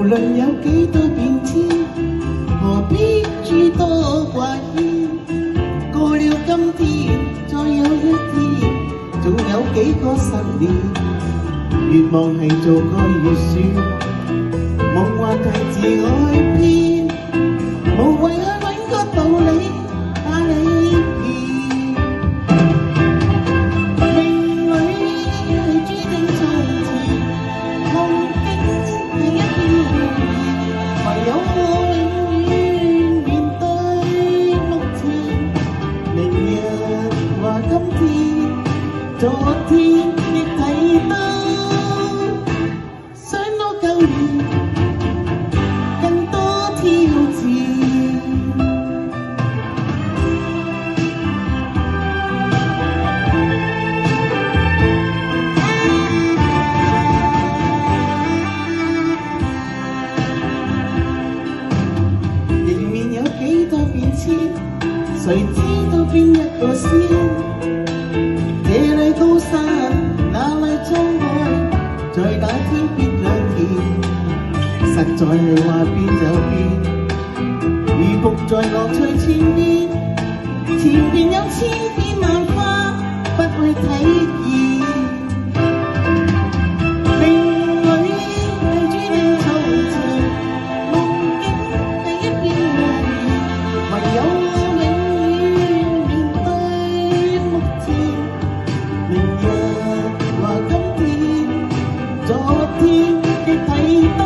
論有幾多變遷，何必諸多掛牽？過了今天，再有一天，仲有幾個10年？願望係做個預算，冇話題自我去編，無謂去揾個道理把你騙。命裏係注定從前，夢境係一片亂，唯有我永遠面對目前。明日話今天，昨天亦睇到。更多挑戰，迎面有幾多變遷，誰知道邊一個先？這裏高山，那裏滄海，在那天邊實在係話變就變，如伏在樂趣前面，前邊有千變萬化，不去體驗。命裏係注定從前，夢境係一片夢兒，唯有我永遠面對目前。明日話今天，昨天亦睇到。